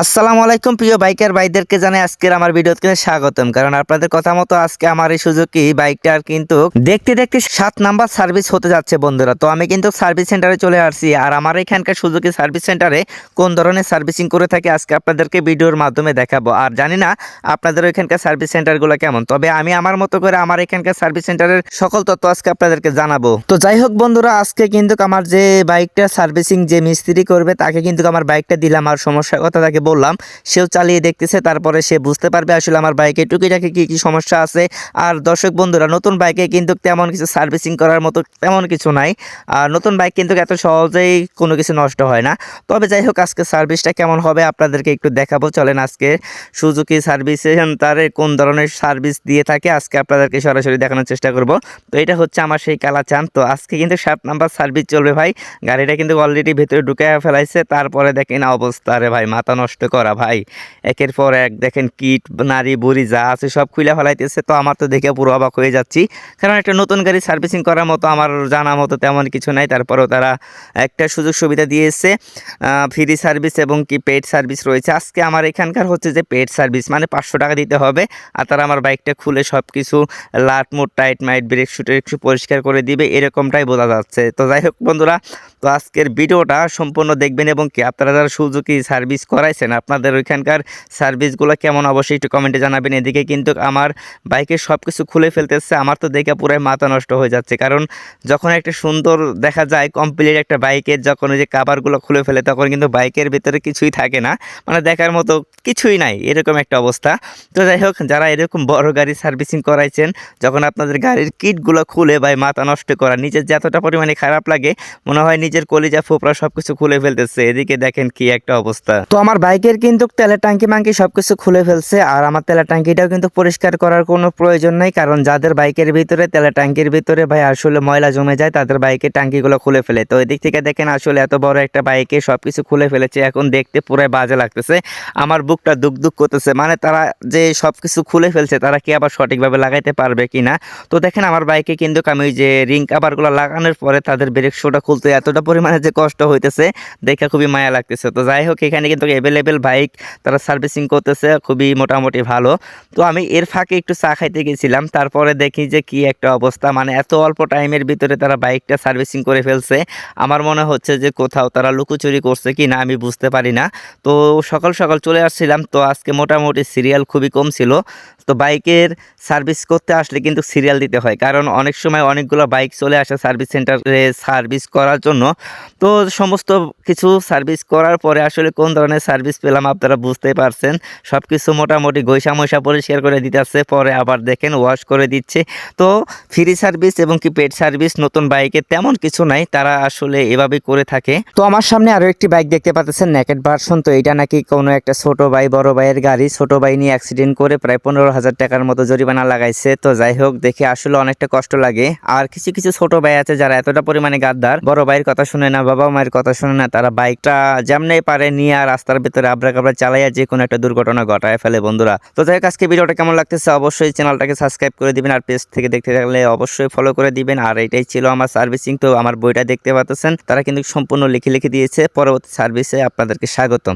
আসসালামু আলাইকুম প্রিয় বাইকার ভাইদেরকে জানাই আজকের আমার ভিডিওতে স্বাগতম। কারণ আপনাদের কথা মতো আজকে আমার এই সুজুকি বাইকটার কিন্তু দেখতে দেখতে 7 নাম্বার সার্ভিস হতে যাচ্ছে বন্ধুরা। তো আমি কিন্তু সার্ভিস সেন্টারে চলে আসছি, আর আমার এখানকার সুজুকি সার্ভিস সেন্টারে কোন ধরনের সার্ভিসিং করে থাকে আজকে আপনাদেরকে ভিডিওর মাধ্যমে দেখাবো। আর জানি না আপনাদের ওইখানকার সার্ভিস সেন্টারগুলো কেমন, তবে আমি আমার মতো করে আমার এখানকার সার্ভিস সেন্টারের সকল তথ্য আজকে আপনাদেরকে জানাবো। তো যাই হোক বন্ধুরা, আজকে কিন্তু আমার যে বাইকটা সার্ভিসিং যে মিস্ত্রি করবে তাকে কিন্তু আমার বাইকটা দিলাম, আর সমস্যার কথা তাকে বললাম, সেও চালিয়ে দেখতেছে, তারপরে সে বুঝতে পারবে আসলে আমার বাইকে টুকিটাকি কি কি সমস্যা আছে। আর দর্শক বন্ধুরা, নতুন বাইকে কিন্তু তেমন কিছু সার্ভিসিং করার মতো তেমন কিছু নাই। আর নতুন বাইক কিন্তু এত সহজেই কোনো কিছু নষ্ট হয় না। তবে যাই হোক, আজকে সার্ভিসটা কেমন হবে আপনাদেরকে একটু দেখাবো। চলেন আজকে সুজুকি সার্ভিস সেন্টারে কোন ধরনের সার্ভিস দিয়ে থাকে আজকে আপনাদেরকে সরাসরি দেখানোর চেষ্টা করব। তো এটা হচ্ছে আমার সেই কালাচান। তো আজকে কিন্তু 7 নাম্বার সার্ভিস চলবে ভাই। গাড়িটা কিন্তু অলরেডি ভেতরে ঢুকে ফেলাইছে, তারপরে দেখেন অবস্থা, রে ভাই মাথা নষ্ট করা ভাই। একের পর এক দেখেন কিট নারী বুড়ি যা আছে সব খুলে ফেলাইতেছে। তো আমার তো দেখে পুরো অবাক হয়ে যাচ্ছি, কারণ একটা নতুন গাড়ি সার্ভিসিং করার মতো আমার জানা মতো তেমন কিছু নাই। তারপরেও তারা একটা সুযোগ সুবিধা দিয়েছে, ফ্রি সার্ভিস এবং কি পেড সার্ভিস রয়েছে। আজকে আমার এখানকার হচ্ছে যে পেড সার্ভিস, মানে 500 টাকা দিতে হবে, আর তারা আমার বাইকটা খুলে সব কিছু লাট মুট টাইট মাইট ব্রেক শুটে একটু পরিষ্কার করে দিবে, এরকমটাই বোঝা যাচ্ছে। তো যাই হোক বন্ধুরা, তো আজকের ভিডিওটা সম্পূর্ণ দেখবেন এবং কি আপনারা যারা সুজুকি সার্ভিস করাইছেন আপনাদের ওইখানকার সার্ভিসগুলো কেমন অবশ্যই একটু কমেন্টে জানাবেন। এদিকে কিন্তু আমার বাইকের সব কিছু খুলে ফেলতেছে, আমার তো দেখে পুরাই মাথা নষ্ট হয়ে যাচ্ছে। কারণ যখন একটা সুন্দর দেখা যায় কমপ্লিট একটা বাইকের, যখন ওই যে কাভারগুলো খুলে ফেলে তখন কিন্তু বাইকের ভিতরে কিছুই থাকে না, মানে দেখার মতো কিছুই নাই, এরকম একটা অবস্থা। তো যাই হোক, যারা এরকম বড় গাড়ি সার্ভিসিং করাইছেন, যখন আপনাদের গাড়ির কিটগুলো খুলে ভাই মাথা নষ্ট করা, নিজের যে এতটা পরিমাণে খারাপ লাগে মনে হয় নিজের কলিজা ফোপড়া সবকিছু খুলে ফেলতেছে। এদিকে দেখেন কি একটা অবস্থা। তো আমার বাইকের কিন্তু তেলের ট্যাঙ্কি মাঙ্কি সবকিছু খুলে ফেলছে, আর আমার তেলের ট্যাঙ্কিটাও কিন্তু পরিষ্কার করার কোনো প্রয়োজন নাই। কারণ যাদের বাইকের ভিতরে তেলের ট্যাঙ্কির ভিতরে ভাই আসলে ময়লা জমে যায় তাদের বাইকের ট্যাঙ্কিগুলো খুলে ফেলে। তো এদিক থেকে দেখেন আসলে এত বড় একটা বাইকে সবকিছু খুলে ফেলেছে, এখন দেখতে পুরাই বাজে লাগতেছে, আমার বুকটা দুক দুক করতেছে। মানে তারা যে সবকিছু খুলে ফেলছে তারা কি আবার সঠিকভাবে লাগাইতে পারবে কিনা। তো দেখেন আমার বাইকে কিন্তু আমি ওই যে রিং কাভারগুলো লাগানোর পরে তাদের ব্রেক শুটা খুলতে এতটা পরিমাণে যে কষ্ট হইতেছে দেখে খুবই মায়া লাগতেছে। তো যাই হোক, এখানে কিন্তু অ্যাভেলেবেল বাইক তারা সার্ভিসিং করতেছে খুবই মোটামুটি ভালো। তো আমি এর ফাঁকে একটু চা খাইতে গেছিলাম, তারপরে দেখি যে কি একটা অবস্থা, মানে এত অল্প টাইমের ভিতরে তারা বাইকটা সার্ভিসিং করে ফেলছে। আমার মনে হচ্ছে যে কোথাও তারা লুকোচুরি করছে কি না আমি বুঝতে পারি না। তো সকাল সকাল চলে আসছিলাম, তো আজকে মোটামুটি সিরিয়াল খুবই কম ছিল। তো বাইকের সার্ভিস করতে আসলে কিন্তু সিরিয়াল দিতে হয়, কারণ অনেক সময় অনেকগুলো বাইক চলে আসে সার্ভিস সেন্টারে সার্ভিস করার জন্য। তো সমস্ত কিছু সার্ভিস করার পরে আসলে কোন ধরনের সার্ভিস পেলাম আপনারা বুঝতেই পারছেন। সব কিছু মোটামুটি ঘষা মশা পরিষ্কার করে দিতেছে, পরে আবার দেখেন ওয়াশ করে দিচ্ছে। তো ফ্রি সার্ভিস এবং কি পেড সার্ভিস নতুন বাইকে তেমন কিছু নাই, তারা আসলে এভাবেই করে থাকে। তো আমার সামনে আরও একটি বাইক দেখতে পাচ্ছেন নেকেড ভার্সন। তো এটা নাকি কোনো একটা ছোট ভাই বড় ভাইয়ের গাড়ি, ছোট ভাই নিয়ে অ্যাক্সিডেন্ট করে প্রায় 15,000 টাকার মতো জরিমানা লাগাইছে। তো যাই হোক, দেখে আসলে অনেকটা কষ্ট লাগে। আর কিছু কিছু ছোট ভাই আছে যারা এতটা পরিমাণে গাদ্দার, বড় ভাইয়ের কথা শুনে না, বাবা মায়ের কথা শুনে না, তারা বাইকটা যেমনি পারে নিয়ে আর রাস্তার ভিতরে আবরা কাবরা চালাইয়া যে কোনো একটা দুর্ঘটনা ঘটায় ফেলে বন্ধুরা। তো যাই হোক, আজকে ভিডিওটা কেমন লাগতেছে অবশ্যই চ্যানেলটাকে সাবস্ক্রাইব করে দিবেন, আর পেজ থেকে দেখতে থাকলে অবশ্যই ফলো করে দিবেন। আর এটাই ছিল আমার সার্ভিসিং। তো আমার বইটা দেখতে পাচ্ছেন, তারা কিন্তু সম্পূর্ণ লিখে লিখে দিয়েছে। পরবর্তী সার্ভিসে আপনাদেরকে স্বাগতম।